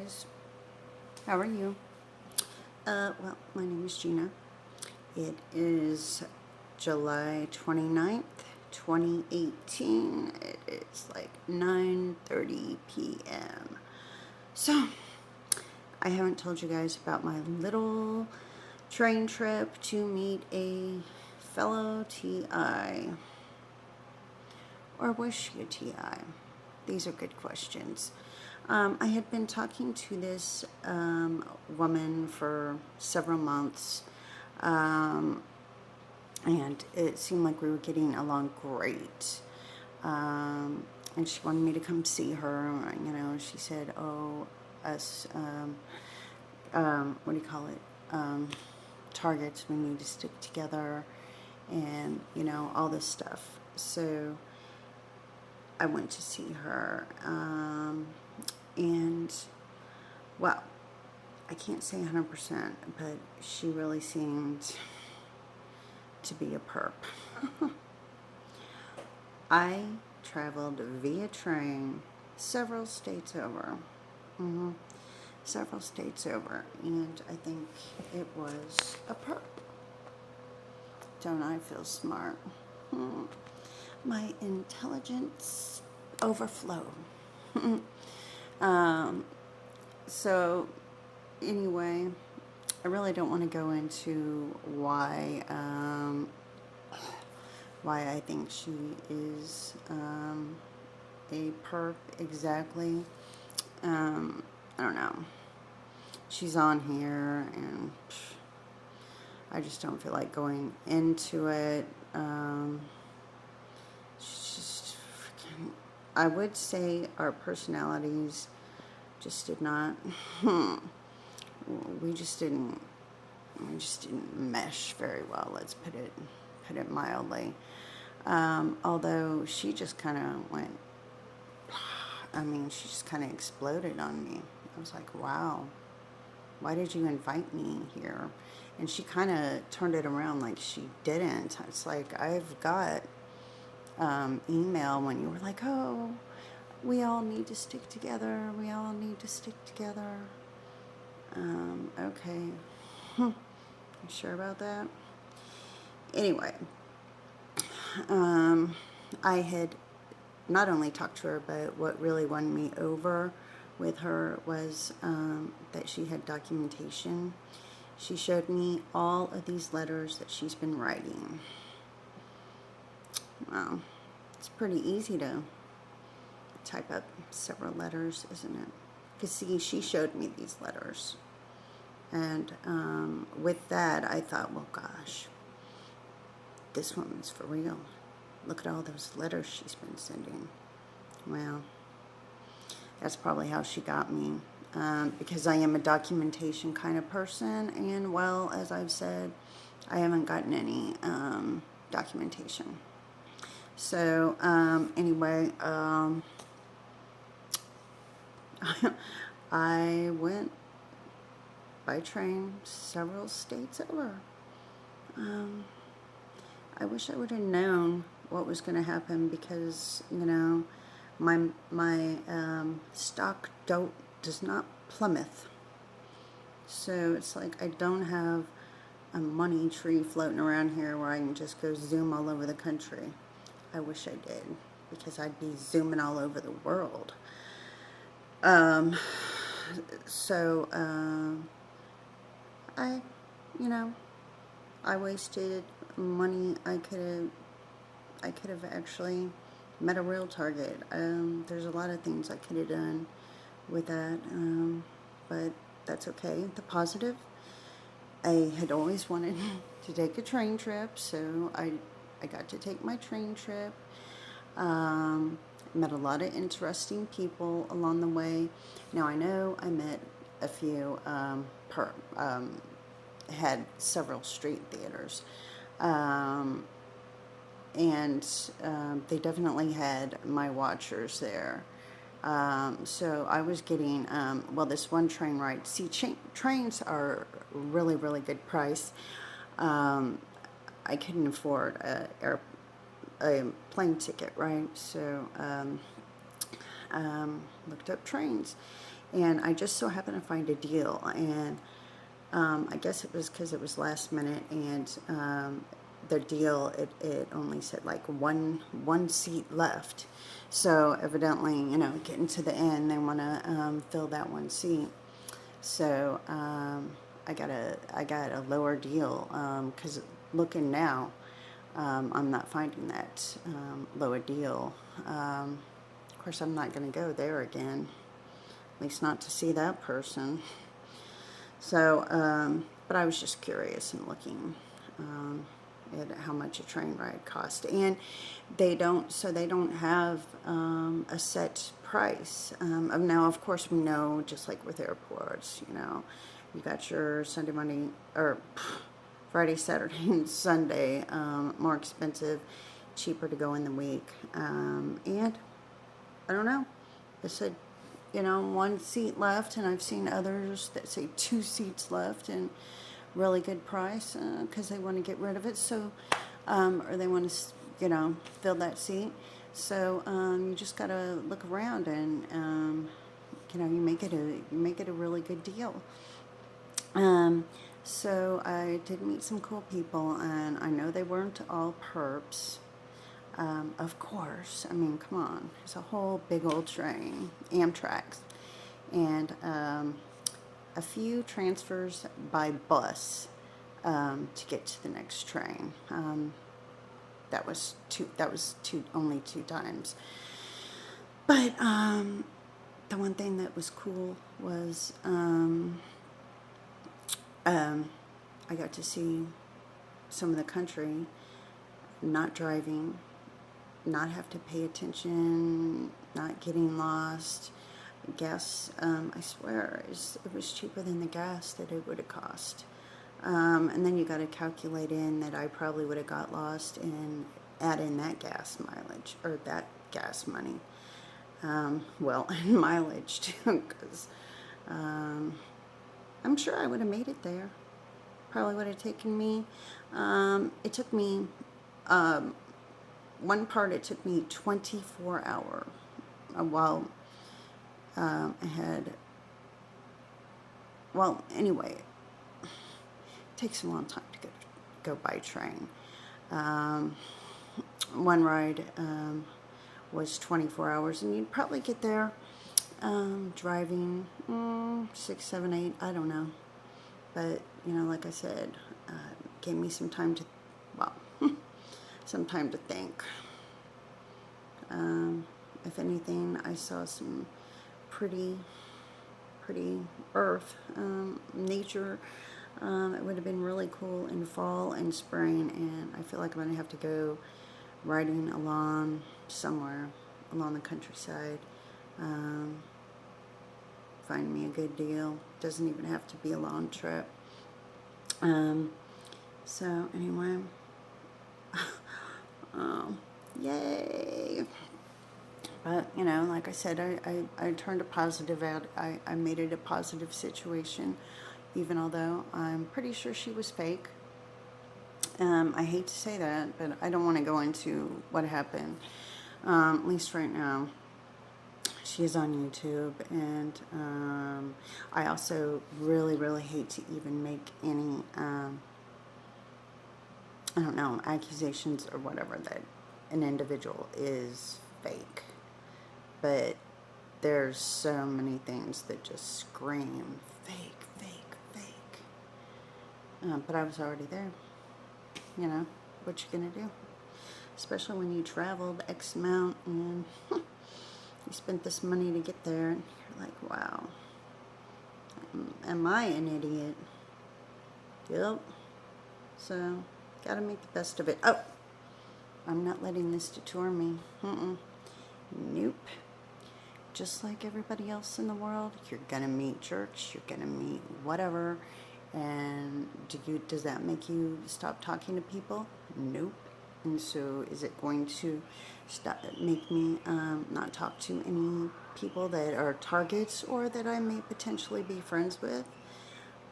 guys. How are you? Well, my name is Gina. It is July 29th, 2018. It is like 9:30 p.m. So, I haven't told you guys about my little train trip to meet a fellow TI. Or was she a TI? These are good questions. I had been talking to this woman for several months, and it seemed like we were getting along great. And she wanted me to come see her. You know, she said, "Oh, us, what do you call it? Targets. We need to stick together, and you know, all this stuff." So I went to see her, and, well, I can't say 100%, but she really seemed to be a perp. I traveled via train several states over. Several states over, and I think it was a perp. Don't I feel smart? My intelligence overflow. So anyway, I really don't want to go into why I think she is a perp exactly. I don't know. She's on here, and I just don't feel like going into it. She's just freaking, I would say our personalities just did not, we just didn't mesh very well, let's put it mildly. Although she just kind of went, she just kind of exploded on me. I was like, wow, why did you invite me here? And she kind of turned it around like she didn't. It's like, I've got email when you were like, oh, we all need to stick together. We all need to stick together. Okay. You sure about that? Anyway, I had not only talked to her, but what really won me over with her was that she had documentation. She showed me all of these letters that she's been writing. Well, it's pretty easy to type up several letters, isn't it? Because see, she showed me these letters. And with that, I thought, well, gosh, this woman's for real. Look at all those letters she's been sending. Well, that's probably how she got me. Because I am a documentation kind of person. And, well, as I've said, I haven't gotten any documentation. So, anyway, I went by train several states over. I wish I would have known what was going to happen because, you know, my stock does not plummet. So it's like I don't have a money tree floating around here where I can just go zoom all over the country. I wish I did, because I'd be zooming all over the world. I wasted money. I could have actually met a real target. There's a lot of things I could have done with that, but that's okay. The positive, I had always wanted to take a train trip, so I got to take my train trip. Met a lot of interesting people along the way. Now, I know I met a few had several street theaters. And they definitely had my watchers there. So I was getting, this one train ride. See, trains are really, really good price. I couldn't afford a plane ticket, right? So looked up trains, and I just so happened to find a deal, and I guess it was because it was last minute, and the deal, it only said like one seat left. So evidently, you know, getting to the end, they want to fill that one seat. So I got a lower deal, because looking now, I'm not finding that lower deal. Of course, I'm not going to go there again, at least not to see that person. So, but I was just curious and looking at how much a train ride cost, and they don't have a set price. Now, of course, we know, just like with airports, you know, you got your Sunday, Monday, or Friday, Saturday, and Sunday, more expensive, cheaper to go in the week, and I don't know. It said, you know, one seat left, and I've seen others that say 2 seats left, and really good price, because they want to get rid of it, so, or they want to, you know, fill that seat. So you just got to look around, and you know, you make it a really good deal. So I did meet some cool people, and I know they weren't all perps. Of course, I mean, come on, it's a whole big old train, Amtrak's, and a few transfers by bus to get to the next train. That was only 2 times. But the one thing that was cool was I got to see some of the country, not driving, not have to pay attention, not getting lost. Gas, I swear, it was cheaper than the gas that it would have cost. And then you got to calculate in that I probably would have got lost and add in that gas mileage, or that gas money. Well, and mileage too, because I'm sure I would have made it there. Probably would have taken me, it took me, one part it took me 24 hours, while I had, well, anyway, it takes a long time to go by train. One ride was 24 hours, and you'd probably get there driving 6, 7, 8, I don't know. But, you know, like I said, gave me some time to, well, some time to think. If anything, I saw some pretty earth, nature. It would have been really cool in fall and spring, and I feel like I'm going to have to go riding along somewhere along the countryside. Find me a good deal. Doesn't even have to be a long trip. So anyway, yay. But, you know, like I said, I turned a positive out. I made it a positive situation, even although I'm pretty sure she was fake. I hate to say that, but I don't want to go into what happened, at least right now. She is on YouTube, and I also really hate to even make any, I don't know, accusations or whatever that an individual is fake. But there's so many things that just scream fake. But I was already there. You know, what you gonna do? Especially when you traveled X amount and you spent this money to get there, and you're like, wow, am I an idiot? Yep. So, gotta make the best of it. Oh, I'm not letting this detour me. Nope. Just like everybody else in the world, you're gonna meet jerks, you're gonna meet whatever, and does that make you stop talking to people? Nope. And so is it going to make me not talk to any people that are targets or that I may potentially be friends with?